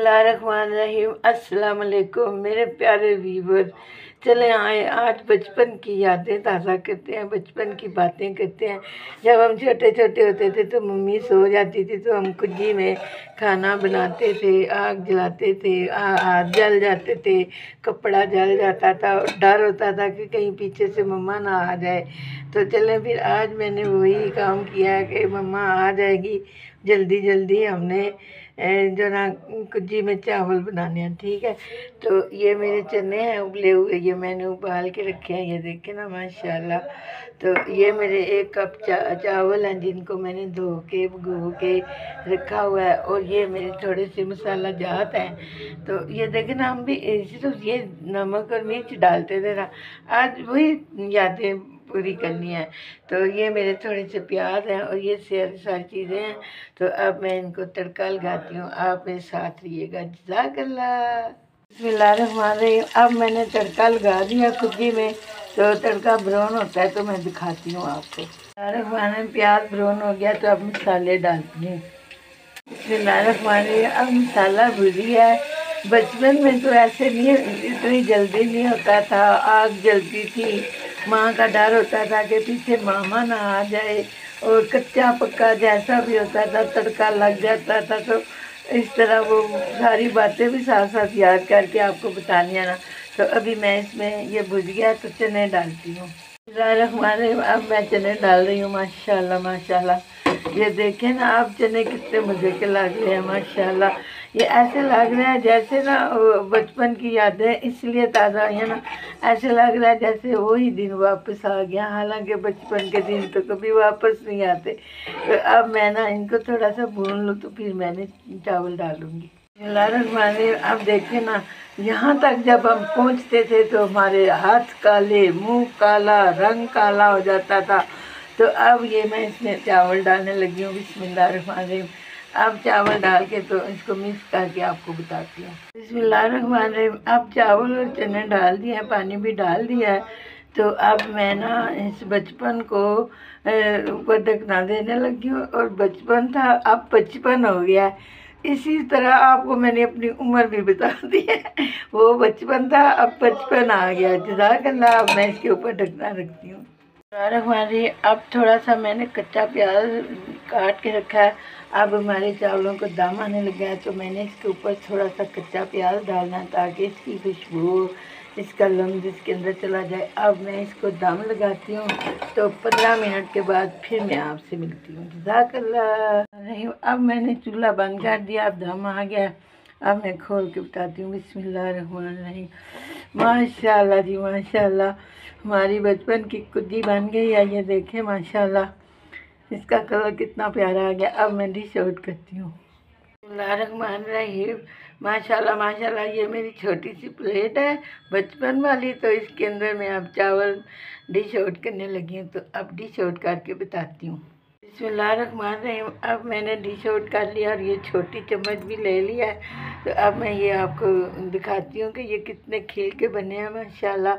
बिस्मिल्लाहिर्रहमानिर्रहीम। अस्सलाम वालेकुम मेरे प्यारे व्यूवर। चले आए आज बचपन की यादें ताज़ा करते हैं, बचपन की बातें करते हैं। जब हम छोटे छोटे होते थे तो मम्मी सो जाती थी तो हम कुज्जी में खाना बनाते थे, आग जलाते थे, हाथ जल जाते थे, कपड़ा जल जाता था और डर होता था कि कहीं पीछे से मम्मा ना आ जाए। तो चले फिर आज मैंने वही काम किया है कि मम्मा आ जाएगी जल्दी जल्दी। हमने जो ना कुज्जी में चावल बनाने हैं, ठीक है। तो ये मेरे चने हैं उबले हुए, ये मैंने उबाल के रखे हैं, ये देखे ना माशाल्लाह। तो ये मेरे 1 कप चावल हैं जिनको मैंने धो के भिगो के रखा हुआ है। और ये मेरे थोड़े से मसाला जात हैं। तो ये देखे ना, हम भी सिर्फ ये नमक और मिर्च डालते थे ना। आज वही यादें पूरी करनी है। तो ये मेरे थोड़े से प्याज हैं और ये सारी चीज़ें हैं। तो अब मैं इनको तड़का लगाती हूँ, आप मेरे साथ रहिएगा। जज़ाकल्लाह। बिस्मिल्लाहिर्रहमानिर्रहीम। अब मैंने तड़का लगा दिया कुज्जी में। तो तड़का ब्राउन होता है तो मैं दिखाती हूँ आपको। बिस्मिल्लाहिर्रहमानिर्रहीम। प्याज ब्राउन हो गया तो अब मसाले डालती हूँ। बिस्मिल्लाहिर्रहमानिर्रहीम। अब मसाला भुज गया है। बचपन में तो ऐसे नहीं, इतनी जल्दी नहीं होता था, आग जलती थी, माँ का डर होता था कि पीछे मामा ना आ जाए, और कच्चा पक्का जैसा भी होता था तड़का लग जाता था। तो इस तरह वो सारी बातें भी साथ साथ याद करके आपको बतानी है ना। तो अभी मैं इसमें ये भुज गया तो चने डालती हूँ। अब मैं चने डाल रही हूँ। माशाल्लाह माशाल्लाह, ये देखें ना आप, चने कितने मज़े के लग रहे हैं माशाल्लाह। ये ऐसे लग रहा है जैसे ना बचपन की यादें इसलिए ताज़ा हुई है ना, ऐसे लग रहा है जैसे वही दिन वापस आ गया। हालांकि बचपन के दिन तो कभी वापस नहीं आते। तो अब मैं ना इनको थोड़ा सा भून लूँ तो फिर मैंने चावल डालूँगी। अब देखें ना, यहाँ तक जब हम पहुँचते थे तो हमारे हाथ काले, मुंह काला, रंग काला हो जाता था। तो अब ये मैं इसमें चावल डालने लगी हूँ। बिस्मिल्लाहिर्रहमानिर्रहीम। अब चावल डाल के तो इसको मिक्स करके आपको बताती हूँ। बिस्मिल्लाहिर्रहमानिर्रहीम। अब चावल और चने डाल दिए हैं, पानी भी डाल दिया है। तो अब मैं ना इस बचपन को ऊपर ढकना देने लगी हूँ। और बचपन था अब बचपन हो गया है। इसी तरह आपको मैंने अपनी उम्र भी बता दी है। वो बचपन था अब बचपन आ गया। जज़ाकल्लाह। अब मैं इसके ऊपर ढकना रखती हूँ। हमारी अब थोड़ा सा मैंने कच्चा प्याज काट के रखा है। अब हमारे चावलों को दम आने लगा है तो मैंने इसके ऊपर थोड़ा सा कच्चा प्याज डालना है ताकि इसकी खुशबू, इसका लम्ब इसके अंदर चला जाए। अब मैं इसको दम लगाती हूँ। तो 15 मिनट के बाद फिर मैं आपसे मिलती हूँ। जज़ाकल्लाह। अब मैंने चूल्हा बंद कर दिया, अब दम आ गया। अब मैं खोल के बताती हूँ। बिस्मिल्लाहिर्रहमानिर्रहीम। माशाल्लाह जी माशाल्लाह, हमारी बचपन की कुज्जी बन गई है। ये देखें माशाल्लाह, इसका कलर कितना प्यारा आ गया। अब मैं डिश आउट करती हूँ। बिस्मिल्लाहिर्रहमानिर्रहीम। माशाल्लाह माशाल्लाह, ये मेरी छोटी सी प्लेट है बचपन वाली। तो इसके अंदर मैं अब चावल डिश आउट करने लगी हूँ। तो अब डिश आउट करके बताती हूँ। बिस्मिल्लाहिर्रहमानिर्रहीम। अब मैंने डिश आउट कर लिया और ये छोटी चम्मच भी ले लिया है। तो अब मैं ये आपको दिखाती हूँ कि ये कितने खिल के बने हैं माशाल्लाह।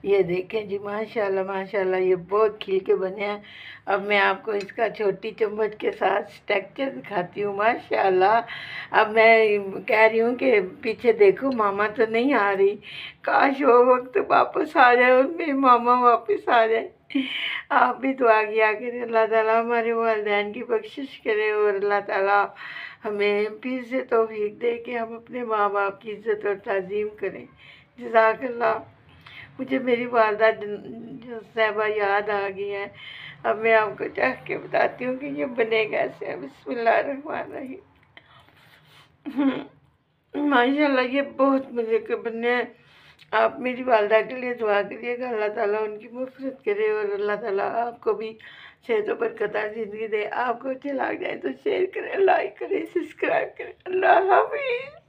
ये देखें जी माशाल्लाह माशाल्लाह, ये बहुत खिल के बने हैं। अब मैं आपको इसका छोटी चम्मच के साथ टेक्सचर दिखाती हूँ माशाल्लाह। अब मैं कह रही हूँ कि पीछे देखो मामा तो नहीं आ रही, काश वो वक्त वापस आ जाए और मेरे मामा वापस आ जाए। आप भी दुआ किया करें, अल्लाह ताला हमारे वालिदैन की बख्शिश करे और अल्लाह ताला हमें फिर से तौफीक दे कि हम अपने माँ बाप की इज़्ज़त और ताज़ीम करें। जज़ाकल्लाह। मुझे मेरी वालदा जो साहिबा याद आ गई है। अब मैं आपको चाह के बताती हूँ कि ये बने कैसे हैं। बिस्मिल्लाहिर्रहमानिर्रहीम। माशाल्लाह, ये बहुत मज़े के बने हैं। आप मेरी वालदा के लिए दुआ करिएगा, अल्लाह ताला उनकी मग़फ़िरत करे और अल्लाह ताला आपको भी सेहत व बरकत ज़िंदगी दे। आपको अच्छे लग जाए तो शेयर करें, लाइक करें, सब्सक्राइब करें। अल्लाह हाफ़िज़।